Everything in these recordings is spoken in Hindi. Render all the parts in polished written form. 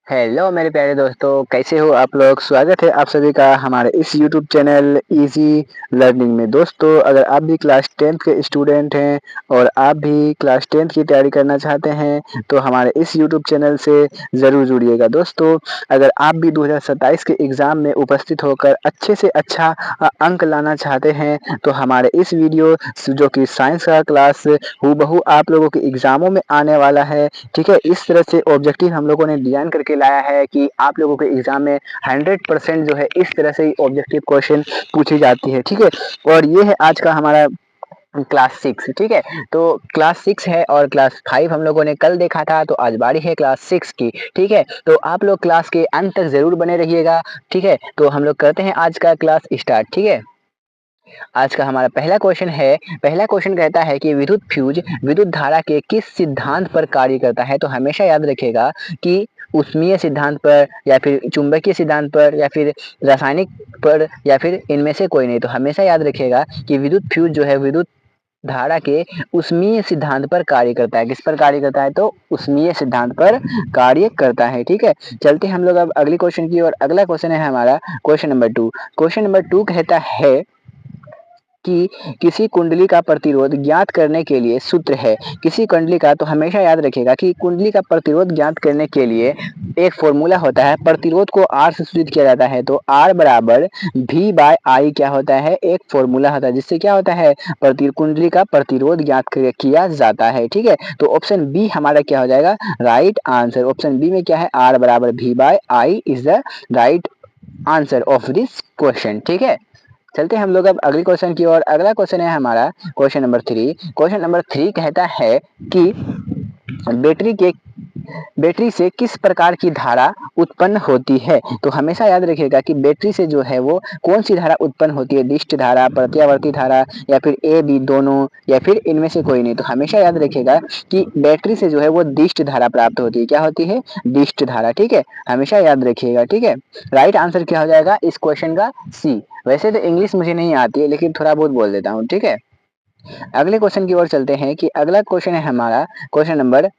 हेलो मेरे प्यारे दोस्तों, कैसे हो आप लोग। स्वागत है आप सभी का हमारे इस यूट्यूब चैनल इजी लर्निंग में। दोस्तों, अगर आप भी क्लास 10th के स्टूडेंट हैं और आप भी क्लास 10th की तैयारी करना चाहते हैं तो हमारे इस यूट्यूब चैनल से ज़रूर जुड़िएगा। दोस्तों, अगर आप भी 2027 के एग्ज़ाम में उपस्थित होकर अच्छे से अच्छा अंक लाना चाहते हैं तो हमारे इस वीडियो जो कि साइंस का क्लास हूबहू आप लोगों के एग्ज़ामों में आने वाला है। ठीक है, इस तरह से ऑब्जेक्टिव हम लोगों ने डिजाइन करके लाया है कि आप लोगों के एग्जाम में 100% जो है इस तरह से ही ऑब्जेक्टिव क्वेश्चन पूछी जाती है। ठीक है, और ये है आज का हमारा क्लास 6। ठीक है, तो क्लास 6 है और क्लास 5 हम लोगों ने कल देखा था, तो आज बारी है क्लास 6 की। ठीक है, तो आप लोग क्लास के अंत तक जरूर बने रहिएगा। ठीक है, तो हम लोग करते हैं आज का क्लास स्टार्ट। ठीक है, आज का हमारा पहला क्वेश्चन है। पहला क्वेश्चन कहता है कि विद्युत फ्यूज विद्युत धारा के किस सिद्धांत पर कार्य करता है। तो हमेशा याद रखिएगा कि ऊष्मीय सिद्धांत पर या फिर चुंबकीय सिद्धांत पर या फिर रासायनिक पर या फिर इनमें से कोई नहीं। तो हमेशा याद रखिएगा कि विद्युत फ्यूज जो है विद्युत धारा के ऊष्मीय सिद्धांत पर कार्य करता है। किस पर कार्य करता है? तो ऊष्मीय सिद्धांत पर कार्य करता है। ठीक है, चलते हम लोग अब अगले क्वेश्चन की ओर। अगला क्वेश्चन है हमारा क्वेश्चन नंबर 2। क्वेश्चन नंबर 2 कहता है कि किसी कुंडली का प्रतिरोध ज्ञात करने के लिए सूत्र है। किसी कुंडली का, तो हमेशा याद रखिएगा कि कुंडली का प्रतिरोध ज्ञात करने के लिए एक फॉर्मूला होता है। प्रतिरोध को आर से सूचित किया जाता है, तो आर बराबर वी बाय आई क्या होता है? एक फॉर्मूला होता है जिससे क्या होता है? कुंडली का प्रतिरोध ज्ञात किया जाता है। ठीक है, तो ऑप्शन बी हमारा क्या हो जाएगा? Right answer. ऑप्शन बी में क्या है? आर बराबर V by I is the right answer of this question. ठीक है, चलते हम लोग अब अगले क्वेश्चन की ओर। अगला क्वेश्चन है हमारा क्वेश्चन नंबर 3। क्वेश्चन नंबर 3 कहता है कि बैटरी के बैटरी से किस प्रकार की धारा उत्पन्न होती है। तो हमेशा याद रखिएगा कि बैटरी से जो है वो कौन सी धारा उत्पन्न होती है? दिष्ट धारा, प्रत्यावर्ती धारा या फिर ए बी दोनों या फिर इनमें से कोई नहीं। तो हमेशा याद रखिएगा कि बैटरी से जो है वो दिष्ट धारा प्राप्त होती है। क्या होती है? दिष्ट धारा। ठीक है, हमेशा याद रखिएगा। ठीक है, राइट आंसर क्या हो जाएगा इस क्वेश्चन का? सी। वैसे तो इंग्लिश मुझे नहीं आती है लेकिन थोड़ा बहुत बोल देता हूँ। ठीक है, अगले क्वेश्चन की ओर चलते हैं कि अगला क्वेश्चन है हमारा क्वेश्चन नंबर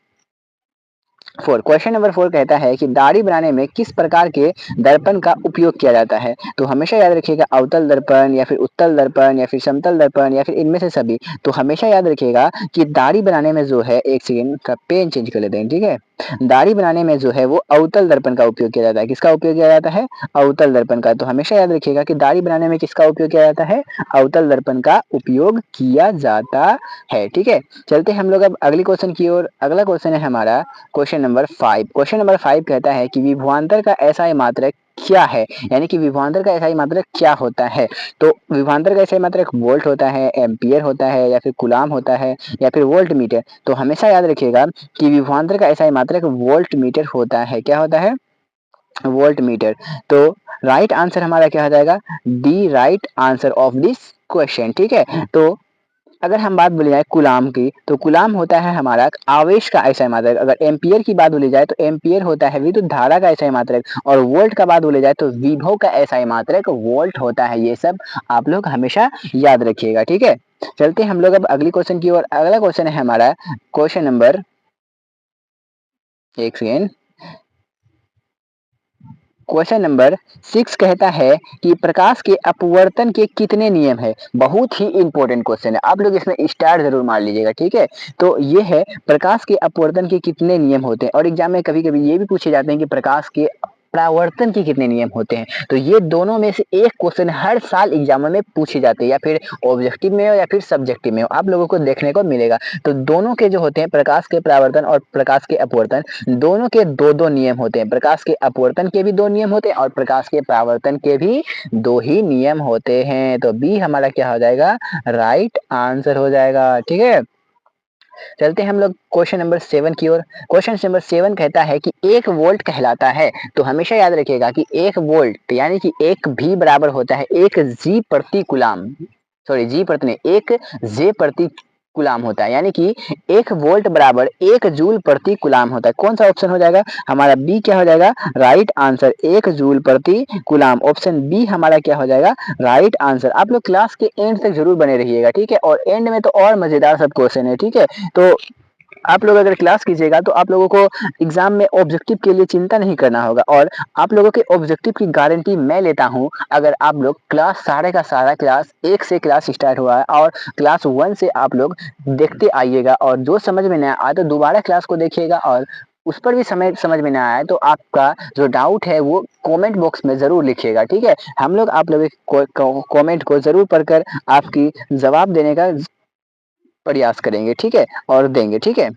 4। क्वेश्चन नंबर 4 कहता है कि दाढ़ी बनाने में किस प्रकार के दर्पण का उपयोग किया जाता है। तो हमेशा याद रखिएगा अवतल दर्पण या फिर उत्तल दर्पण या फिर समतल दर्पण या फिर इनमें से सभी। तो हमेशा याद रखिएगा कि दाढ़ी बनाने में जो है, एक सेकेंड का पेन चेंज कर लेते हैं। ठीक है, दाढ़ी बनाने में जो है वो अवतल दर्पण का उपयोग किया जाता है। किसका उपयोग किया जाता है? अवतल दर्पण का। तो हमेशा याद रखिएगा कि दाढ़ी बनाने में किसका उपयोग किया जाता है? अवतल दर्पण का उपयोग किया जाता है। ठीक है, चलते हम लोग अब अगले क्वेश्चन की ओर। अगला क्वेश्चन है हमारा क्वेश्चन नंबर 5। क्वेश्चन नंबर 5 कहता है कि विभवांतर का एसआई मात्रक क्या है। यानी कि विभवांतर का एसआई मात्रक क्या होता है। तो विभवांतर का एसआई मात्रक वोल्ट होता है, एम्पियर होता है या फिर कूलाम होता है या फिर वोल्ट मीटर। तो हमेशा याद रखिएगा कि विभवांतर का एसआई मात्रक वोल्ट मीटर होता है। क्या होता है? Volt meter. तो राइट आंसर हमारा क्या हो जाएगा? D right answer of this question. ठीक है, तो अगर हम बात बोली जाए कूलाम की, तो कूलाम होता है हमारा आवेश का एसआई मात्रक। अगर एम्पियर की बात बोली जाए तो एम्पियर होता है विद्युत धारा का एसआई मात्रक, और वोल्ट का बात बोली जाए तो विभव का एसआई मात्रक वोल्ट होता है। ये सब आप लोग हमेशा याद रखिएगा। ठीक है, चलते हम लोग अब अगली क्वेश्चन की ओर। अगला क्वेश्चन है हमारा क्वेश्चन नंबर, एक सेकेंड, क्वेश्चन नंबर 6 कहता है कि प्रकाश के अपवर्तन के कितने नियम है। बहुत ही इंपॉर्टेंट क्वेश्चन है, आप लोग इसमें स्टार जरूर मार लीजिएगा। ठीक है, तो ये है प्रकाश के अपवर्तन के कितने नियम होते हैं। और एग्जाम में कभी कभी ये भी पूछे जाते हैं कि प्रकाश के परावर्तन के कितने नियम होते हैं। तो ये दोनों में से एक क्वेश्चन हर साल एग्जाम में पूछे जाते हैं, या फिर ऑब्जेक्टिव में हो या फिर सब्जेक्टिव में हो, आप लोगों को देखने को मिलेगा। तो दोनों के जो होते हैं, प्रकाश के परावर्तन और प्रकाश के अपवर्तन, दोनों के दो दो नियम होते हैं। प्रकाश के अपवर्तन के भी दो नियम होते हैं और प्रकाश के परावर्तन के भी दो ही नियम होते हैं। तो बी हमारा क्या हो जाएगा? राइट आंसर हो जाएगा। ठीक है, चलते हैं हम लोग क्वेश्चन नंबर 7 की ओर। क्वेश्चन नंबर 7 कहता है कि 1 वोल्ट कहलाता है। तो हमेशा याद रखिएगा कि 1 वोल्ट यानी कि एक भी बराबर होता है 1 जी प्रति कुलाम। सॉरी, जी प्रति नहीं, 1 जे प्रति कुलाम होता है। यानी कि 1 वोल्ट बराबर 1 जूल प्रति कुलाम होता है। कौन सा ऑप्शन हो जाएगा हमारा? बी क्या हो जाएगा? राइट आंसर, 1 जूल प्रति कुलाम। ऑप्शन बी हमारा क्या हो जाएगा? Right answer. आप लोग क्लास के एंड तक जरूर बने रहिएगा। ठीक है, और एंड में तो और मजेदार सब क्वेश्चन है। ठीक है, तो आप लोग अगर क्लास कीजिएगा तो आप लोगों को एग्जाम में ऑब्जेक्टिव के लिए चिंता नहीं करना होगा, और आप लोगों के ऑब्जेक्टिव की गारंटी मैं लेता हूं। अगर आप लोग क्लास सारे का सारा क्लास 1 से क्लास स्टार्ट हुआ है और क्लास 1 से आप लोग देखते आइएगा, और जो समझ में नहीं आया तो दोबारा क्लास को देखिएगा, और उस पर भी समझ में ना आए तो आपका जो डाउट है वो कमेंट बॉक्स में ज़रूर लिखिएगा, ठीक है। हम लोग आप लोगों के कमेंट को ज़रूर पढ़कर आपकी जवाब देने का प्रयास करेंगे, ठीक है, और देंगे, ठीक है।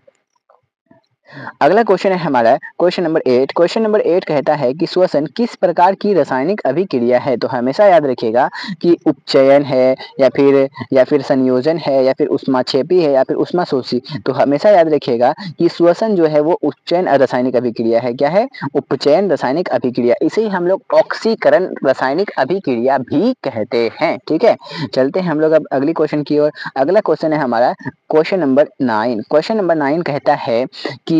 अगला क्वेश्चन है हमारा क्वेश्चन नंबर 8। क्वेश्चन नंबर 8 कहता है कि श्वसन किस प्रकार की रासायनिक अभिक्रिया है। तो हमेशा याद रखिएगा कि उपचयन है या फिर संयोजन है या फिर ऊष्माक्षेपी है या फिर ऊष्माशोषी। तो हमेशा याद रखिएगा कि श्वसन जो है वो उपचयन रासायनिक अभिक्रिया है। क्या है? उपचयन रासायनिक अभिक्रिया। इसे ही हम लोग ऑक्सीकरण रासायनिक अभिक्रिया भी कहते हैं, ठीक है। चलते हैं हम लोग अब अगली क्वेश्चन की ओर। अगला क्वेश्चन है हमारा क्वेश्चन नंबर 9। क्वेश्चन नंबर 9 कहता है कि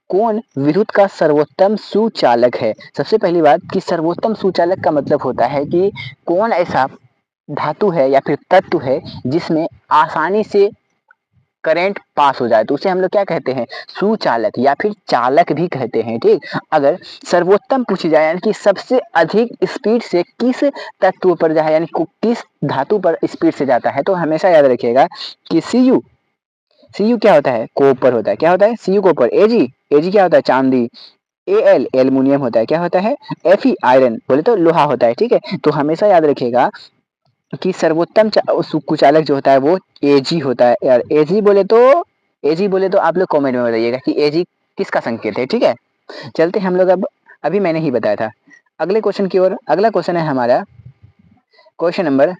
कौन विद्युत का सर्वोत्तम सुचालक है। सबसे पहली बात कि सर्वोत्तम सुचालक का मतलब होता है कि कौन ऐसा धातु है या फिर तत्व है जिसमें आसानी से करंट पास हो जाए, तो उसे हम लोग क्या कहते हैं? सुचालक या फिर चालक भी कहते हैं, ठीक। अगर सर्वोत्तम पूछी जाए यानी कि सबसे अधिक स्पीड से किस तत्व पर जाए यानी किस धातु पर स्पीड से जाता है, तो हमेशा याद रखिएगा कि Cu क्या होता है? कॉपर होता है। क्या होता है? Cu copper. Ag क्या होता है? चांदी। Al एल्युमिनियम होता है। क्या होता है? Fe आयरन, बोले तो लोहा होता है, ठीक है। तो हमेशा याद रखिएगा कि सर्वोत्तम कुचालक जो होता है वो Ag होता है यार। Ag बोले तो आप लोग कमेंट में बताइएगा कि Ag किसका संकेत है, ठीक है। चलते हम लोग अब अभी मैंने ही बताया था अगले क्वेश्चन की ओर। अगला क्वेश्चन है हमारा question number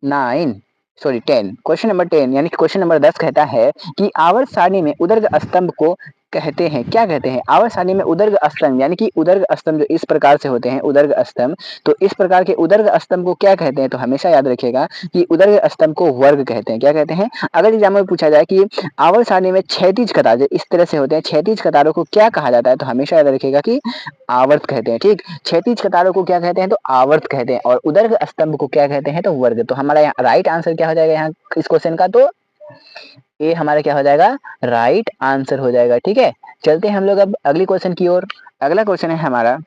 9 sorry 10। Question number 10 यानी कि क्वेश्चन नंबर 10 कहता है कि आवर्त सारणी में उदर्ग स्तंभ को कहते हैं। क्या कहते हैं? आवर्त सारणी में उदर्ग स्तंभ यानी कि उदर्ग स्तंभ जो इस प्रकार से होते हैं उदर्ग स्तंभ, तो इस प्रकार के उदर्ग स्तंभ को क्या कहते हैं? तो हमेशा याद रखिएगा कि उदर्ग स्तंभ को वर्ग कहते हैं। क्या कहते हैं? अगर एग्जाम में पूछा जाए कि आवर्त सारणी में क्षैतिज कतार जो इस तरह से होते हैं, क्षैतिज कतारों को क्या कहा जाता है, तो हमेशा याद रखिएगा कि आवर्त कहते हैं, ठीक। क्षैतिज कतारों को क्या कहते हैं? तो आवर्त कहते हैं। और उदर्ग स्तंभ को क्या कहते हैं? तो वर्ग। तो हमारा यहाँ राइट आंसर क्या हो जाएगा यहाँ इस क्वेश्चन का? तो ए हमारा क्या हो जाएगा? राइट आंसर हो जाएगा, ठीक है। चलते हैं हम लोग अब अगली क्वेश्चन की ओर। अगला क्वेश्चन है हमारा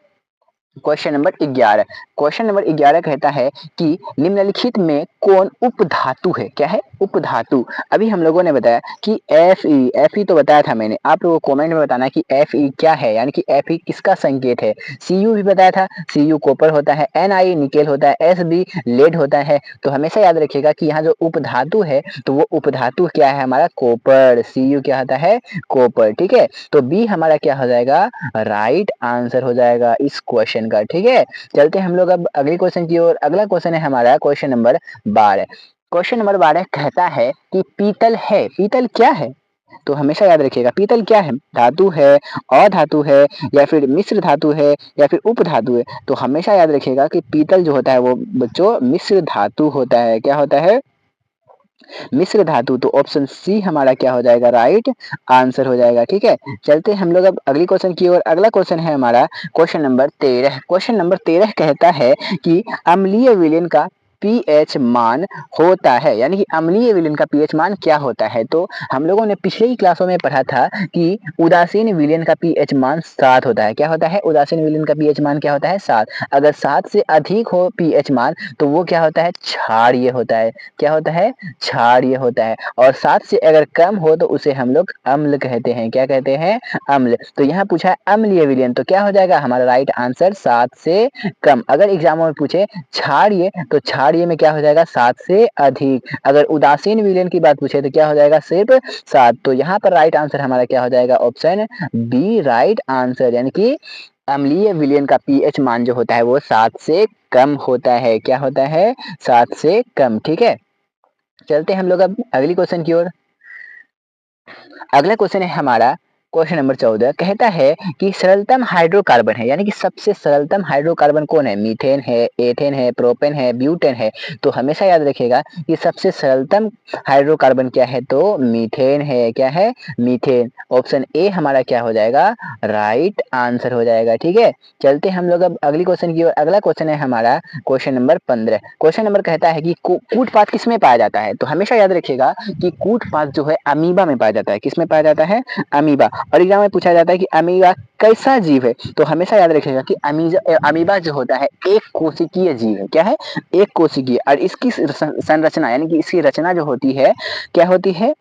क्वेश्चन नंबर 11। क्वेश्चन नंबर 11 कहता है कि निम्नलिखित में कौन उपधातु है? क्या है? उपधातु। अभी हम लोगों ने बताया कि Fe तो बताया था मैंने, आप लोगों को कमेंट में बताना कि Fe क्या है, यानी कि Fe किसका संकेत है। Cu भी बताया था, Cu कॉपर होता है, Ni निकेल होता है, Sb लेड होता है। तो हमेशा याद रखिएगा कि यहाँ जो उपधातु है तो वो उपधातु क्या है? हमारा कॉपर। Cu क्या होता है? कॉपर, ठीक है। तो बी हमारा क्या हो जाएगा? राइट आंसर हो जाएगा इस क्वेश्चन का, ठीक है। चलते हम लोग अब अगले क्वेश्चन की ओर। अगला क्वेश्चन है हमारा क्वेश्चन नंबर 12। क्वेश्चन नंबर 12 कहता है कि पीतल है। पीतल क्या है? तो हमेशा याद रखिएगा पीतल क्या है? धातु है, अधातु है या फिर मिश्र धातु है या फिर उपधातु है। तो हमेशा याद रखिएगा कि पीतल जो होता है वो बच्चों मिश्र धातु होता है। क्या होता है? मिश्र धातु। तो ऑप्शन सी हमारा क्या हो जाएगा? राइट आंसर हो जाएगा, ठीक है। चलते हम लोग अब अगली क्वेश्चन की ओर। अगला क्वेश्चन है हमारा क्वेश्चन नंबर 13। क्वेश्चन नंबर 13 कहता है कि अम्लीय विलयन का पीएच मान होता है, यानी कि अम्लीय विलयन का पीएच मान क्या होता है। तो हम लोगों ने पिछले ही क्लासों में पढ़ा था कि उदासीन विलयन का पीएच मान 7 होता है। क्या होता है? उदासीन विलयन का पीएच मान क्या होता है? 7। अगर 7 से अधिक हो पीएच मान तो वो क्या होता है? क्षारीय होता है। क्या होता है? क्षारीय होता है। और 7 से अगर कम हो तो उसे हम लोग अम्ल कहते हैं। क्या कहते हैं? अम्ल। तो यहाँ पूछा है अम्लीय विलयन, तो क्या हो जाएगा हमारा राइट आंसर? 7 से कम। अगर एग्जाम में पूछे क्षारीय तो क्षारीय में क्या हो जाएगा? 7 से अधिक। अगर उदासीन विलयन की बात पूछे तो क्या हो जाएगा? सिर्फ 7। तो यहाँ पर राइट आंसर हमारा क्या हो जाएगा? ऑप्शन बी राइट आंसर, यानी कि अम्लीय विलयन का पीएच मान जो होता है वो 7 से कम होता है। क्या होता है? 7 से कम, ठीक है। चलते हम लोग अब अगली क्वेश्चन की ओर। अगला क्वेश्चन है हमारा क्वेश्चन नंबर 14 कहता है कि सरलतम हाइड्रोकार्बन है, यानी कि सबसे सरलतम हाइड्रोकार्बन कौन है? मीथेन है, एथेन है, प्रोपेन है, ब्यूटेन है। तो हमेशा याद रखिएगा कि सबसे सरलतम हाइड्रोकार्बन क्या है? तो मीथेन है। क्या है? मीथेन। ऑप्शन ए हमारा क्या हो जाएगा? राइट आंसर हो जाएगा। ठीक है, चलते हम लोग अब अगली क्वेश्चन की ओर। अगला क्वेश्चन है हमारा क्वेश्चन नंबर 15। क्वेश्चन नंबर कहता है कि कूटपाथ किसमें पाया जाता है? तो हमेशा याद रखिएगा कि कूटपाथ जो है अमीबा में पाया जाता है। किसमें पाया जाता है? अमीबा। और एग्जाम में पूछा जाता है कि अमीबा कैसा जीव है? तो हमेशा याद रखिएगा कि अमीबा जो होता है एक कोशिकीय जीव है। क्या है? एक कोशिकीय। और इसकी संरचना यानी कि इसकी रचना जो होती है क्या होती है?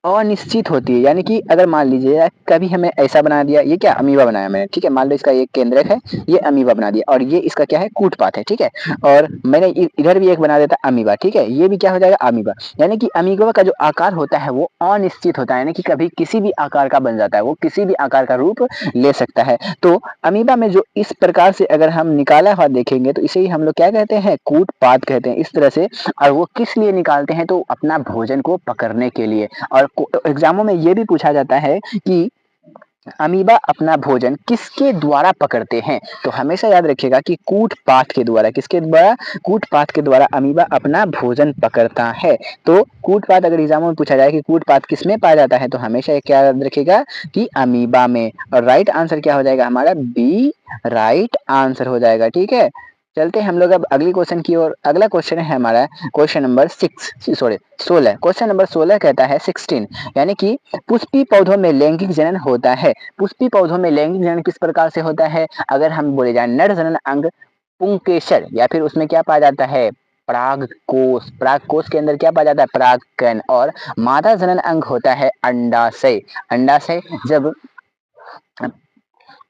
अनिश्चित होती है। यानी कि अगर मान लीजिए कभी हमें ऐसा बना दिया, ये क्या अमीबा बनाया मैंने, ठीक है, मान लो इसका एक केंद्रक है, ये अमीबा बना दिया, और ये इसका क्या है? कूटपाथ है। ठीक है, और मैंने इधर भी एक बना देता अमीबा। ठीक है, ये भी क्या हो जाएगा? अमीबा। यानी कि अमीबा का जो आकार होता है वो अनिश्चित होता है, यानी कि कभी किसी भी आकार का बन जाता है, वो किसी भी आकार का रूप ले सकता है। तो अमीबा में जो इस प्रकार से अगर हम निकाला हुआ देखेंगे तो इसे ही हम लोग क्या कहते हैं? कूटपाथ कहते हैं, इस तरह से। और वो किस लिए निकालते हैं? तो अपना भोजन को पकड़ने के लिए। और एग्जामों में ये भी पूछा जाता है कि अमीबा अपना भोजन किसके द्वारा पकड़ते हैं? तो हमेशा याद रखिएगा कि कूटपाथ के द्वारा। किसके द्वारा? कूटपाथ के द्वारा अमीबा अपना भोजन पकड़ता है। तो कूटपाथ अगर एग्जामों में पूछा जाए कि कूटपाथ किसमें पाया जाता है, तो हमेशा क्या याद रखिएगा कि अमीबा में। और राइट आंसर क्या हो जाएगा हमारा? बी राइट आंसर हो जाएगा। ठीक है, चलते हम लोग अब अगली क्वेश्चन की ओर। अगला क्वेश्चन है हमारा क्वेश्चन नंबर 16। क्वेश्चन नंबर 16 कहता है 16, यानी कि पुष्पी पौधों में लैंगिक जनन होता है। पुष्पी पौधों में लैंगिक जनन किस प्रकार से होता है? अगर हम बोले जाए नर जनन अंग पुंकेसर, या फिर उसमें क्या पाया जाता है? परागकोश। परागकोश के अंदर क्या पाया जाता है? परागकण। और मादा जनन अंग होता है अंडाशय। अंडाशय। जब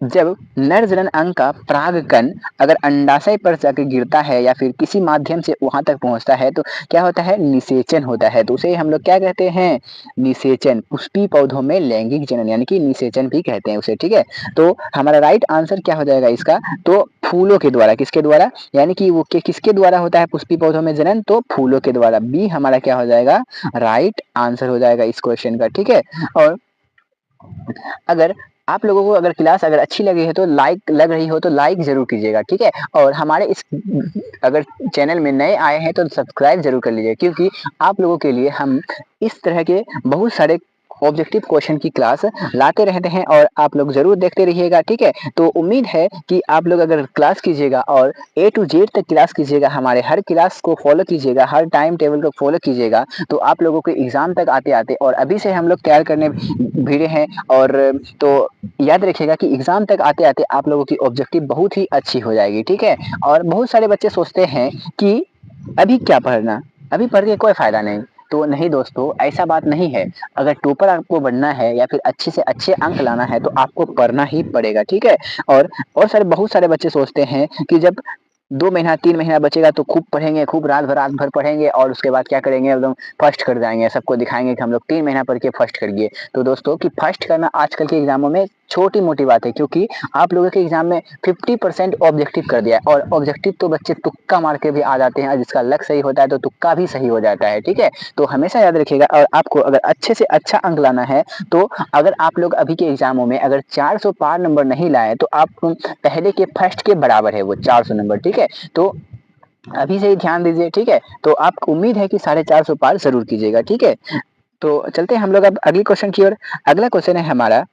जब नर जनन अंग का परागकण अगर अंडाशय पर जाकर गिरता है या फिर किसी माध्यम से वहां तक पहुंचता है तो क्या होता है? निषेचन होता है। तो उसे हम लोग क्या कहते हैं? निषेचन। पुष्पी पौधों में लैंगिक जनन यानी कि निषेचन भी कहते हैं उसे। ठीक है, तो हमारा राइट आंसर क्या हो जाएगा इसका? तो फूलों के द्वारा। किसके द्वारा? यानी कि वो किसके द्वारा होता है पुष्पी पौधों में जनन? तो फूलों के द्वारा। बी हमारा क्या हो जाएगा? राइट आंसर हो जाएगा इस क्वेश्चन का। ठीक है, और अगर आप लोगों को अगर क्लास अगर अच्छी लगी है तो लाइक लग रही हो तो लाइक जरूर कीजिएगा। ठीक है, और हमारे इस अगर चैनल में नए आए हैं तो सब्सक्राइब जरूर कर लीजिए, क्योंकि आप लोगों के लिए हम इस तरह के बहुत सारे ऑब्जेक्टिव क्वेश्चन की क्लास लाते रहते हैं और आप लोग जरूर देखते रहिएगा। ठीक है, तो उम्मीद है कि आप लोग अगर क्लास कीजिएगा और ए टू जेड तक क्लास कीजिएगा, हमारे हर क्लास को फॉलो कीजिएगा, हर टाइम टेबल को फॉलो कीजिएगा, तो आप लोगों के एग्जाम तक आते आते, और अभी से हम लोग तैयार करने भिड़े हैं, और तो याद रखिएगा कि एग्जाम तक आते आते आप लोगों की ऑब्जेक्टिव बहुत ही अच्छी हो जाएगी। ठीक है, और बहुत सारे बच्चे सोचते हैं कि अभी क्या पढ़ना, अभी पढ़ के कोई फायदा नहीं। तो नहीं दोस्तों, ऐसा बात नहीं है। अगर टॉपर आपको बनना है या फिर अच्छे से अच्छे अंक लाना है तो आपको पढ़ना ही पड़ेगा। ठीक है, और सारे बहुत सारे बच्चे सोचते हैं कि जब 2 महीना 3 महीना बचेगा तो खूब पढ़ेंगे, खूब रात भर पढ़ेंगे, और उसके बाद क्या करेंगे? एकदम फर्स्ट कर जाएंगे, सबको दिखाएंगे कि हम लोग 3 महीना पढ़ के फर्स्ट कर गए। तो दोस्तों कि फर्स्ट करना आजकल के एग्जामों में छोटी मोटी बात है, क्योंकि आप लोगों के एग्जाम में 50% ऑब्जेक्टिव कर दिया है, और ऑब्जेक्टिव तो बच्चे तुक्का मार के भी आ जाते हैं, जिसका लक सही होता है तो तुक्का भी सही हो जाता है। ठीक है, तो हमेशा याद रखिएगा। और आपको अगर अच्छे से अच्छा अंक लाना है तो अगर आप लोग अभी के एग्जामों में अगर 400 पार नंबर नहीं लाए तो आप पहले के फर्स्ट के बराबर है वो 400 नंबर। ठीक है, तो अभी से ही ध्यान दीजिए। ठीक है, तो आपको उम्मीद है कि 450 पार जरूर कीजिएगा। ठीक है, तो चलते हैं हम लोग अब अगली क्वेश्चन की ओर। अगला क्वेश्चन है हमारा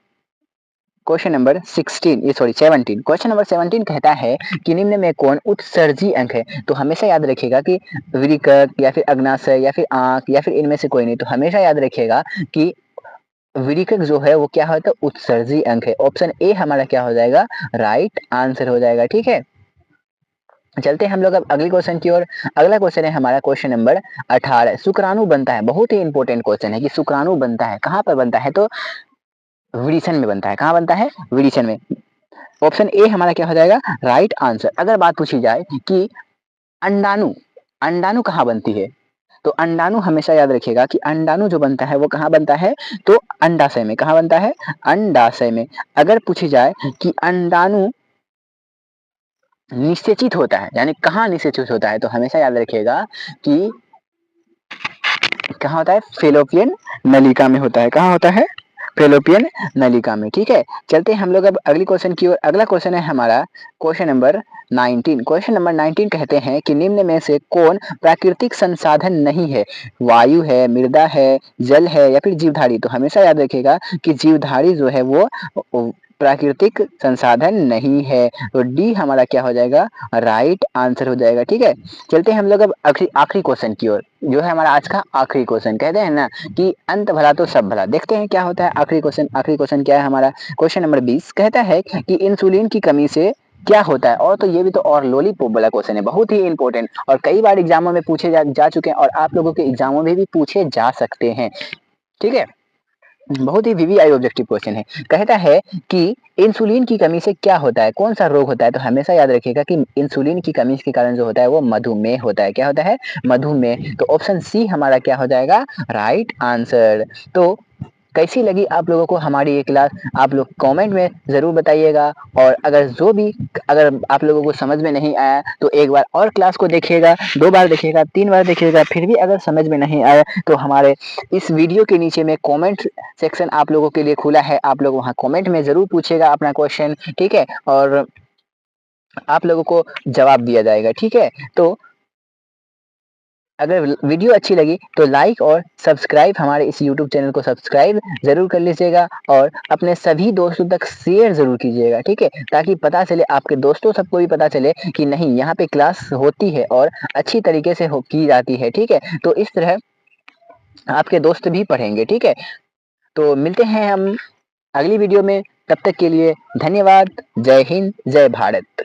क्वेश्चन नंबर 17। क्वेश्चन नंबर 17 कहता है कि निम्न में कौन उत्सर्जी अंक है? तो हमेशा याद रखिएगा कि विरिकक या फिर अग्नाशय या फिर आंख या फिर इनमें से कोई नहीं। तो हमेशा याद रखिएगा कि विरिकक जो है वो क्या होता है? उत्सर्जी अंक है। ऑप्शन ए हमारा क्या हो जाएगा? राइट आंसर हो जाएगा। ठीक है, चलते हैं हम लोग अब अगले क्वेश्चन की ओर। अगला क्वेश्चन है हमारा क्वेश्चन नंबर 18। शुक्राणु बनता है, बहुत ही इंपॉर्टेंट क्वेश्चन है कि शुक्राणु बनता है कहाँ पर बनता है? तो विडिशन में बनता है। कहाँ बनता है? विडिशन में। ऑप्शन ए हमारा क्या हो जाएगा? Right answer. अगर बात पूछी जाए कि अंडाणु, अंडाणु कहाँ बनती है? तो अंडाणु हमेशा याद रखिएगा कि अंडाणु जो बनता है वो कहाँ बनता है? तो अंडाशय में। कहाँ बनता है? अंडाशय में। अगर पूछी जाए कि अंडाणु निषेचित होता है, यानी कहाँ निषेचित होता है, तो हमेशा याद रखिएगा कि कहाँ होता है? फेलोपियन नलिका में होता है। कहाँ होता है? फेलोपियन नलिका में। ठीक है, चलते हैं हम लोग अब अगली क्वेश्चन की ओर। अगला क्वेश्चन है हमारा क्वेश्चन नंबर 19। क्वेश्चन नंबर 19 कहते हैं कि निम्न में से कौन प्राकृतिक संसाधन नहीं है? वायु है, मृदा है, जल है या फिर जीवधारी। तो हमेशा याद रखिएगा कि जीवधारी जो है वो प्राकृतिक संसाधन नहीं है। तो डी हमारा क्या हो जाएगा? राइट आंसर हो जाएगा। ठीक है, चलते हैं हम लोग अब आखिरी क्वेश्चन की ओर, जो है हमारा आज का आखिरी क्वेश्चन। कहते हैं ना कि अंत भला तो सब भला। देखते हैं क्या होता है आखिरी क्वेश्चन। आखिरी क्वेश्चन क्या है हमारा? क्वेश्चन नंबर 20 कहता है कि इंसुलिन की कमी से क्या होता है? और तो ये भी तो और लॉलीपॉप वाला क्वेश्चन है, बहुत ही इंपॉर्टेंट और कई बार एग्जामों में पूछे जा चुके हैं और आप लोगों के एग्जामों में भी पूछे जा सकते हैं। ठीक है, बहुत ही वीवीआई ऑब्जेक्टिव क्वेश्चन है। कहता है कि इंसुलिन की कमी से क्या होता है, कौन सा रोग होता है? तो हमेशा याद रखिएगा कि इंसुलिन की कमी के कारण जो होता है वो मधुमेह होता है। क्या होता है? मधुमेह। तो ऑप्शन सी हमारा क्या हो जाएगा? Right answer. तो कैसी लगी आप लोगों को हमारी ये क्लास? आप लोग कमेंट में ज़रूर बताइएगा। और अगर आप लोगों को समझ में नहीं आया तो एक बार और क्लास को देखिएगा, 2 बार देखिएगा, 3 बार देखिएगा, फिर भी अगर समझ में नहीं आया तो हमारे इस वीडियो के नीचे में कमेंट सेक्शन आप लोगों के लिए खुला है। आप लोग वहाँ कमेंट में ज़रूर पूछिएगा अपना क्वेश्चन। ठीक है, और आप लोगों को जवाब दिया जाएगा। ठीक है, तो अगर वीडियो अच्छी लगी तो लाइक और सब्सक्राइब, हमारे इस यूट्यूब चैनल को सब्सक्राइब ज़रूर कर लीजिएगा और अपने सभी दोस्तों तक शेयर ज़रूर कीजिएगा। ठीक है, ताकि पता चले, आपके दोस्तों सबको भी पता चले कि नहीं, यहाँ पे क्लास होती है और अच्छी तरीके से की जाती है। ठीक है, तो इस तरह आपके दोस्त भी पढ़ेंगे। ठीक है, तो मिलते हैं हम अगली वीडियो में। तब तक के लिए धन्यवाद। जय हिंद, जय भारत।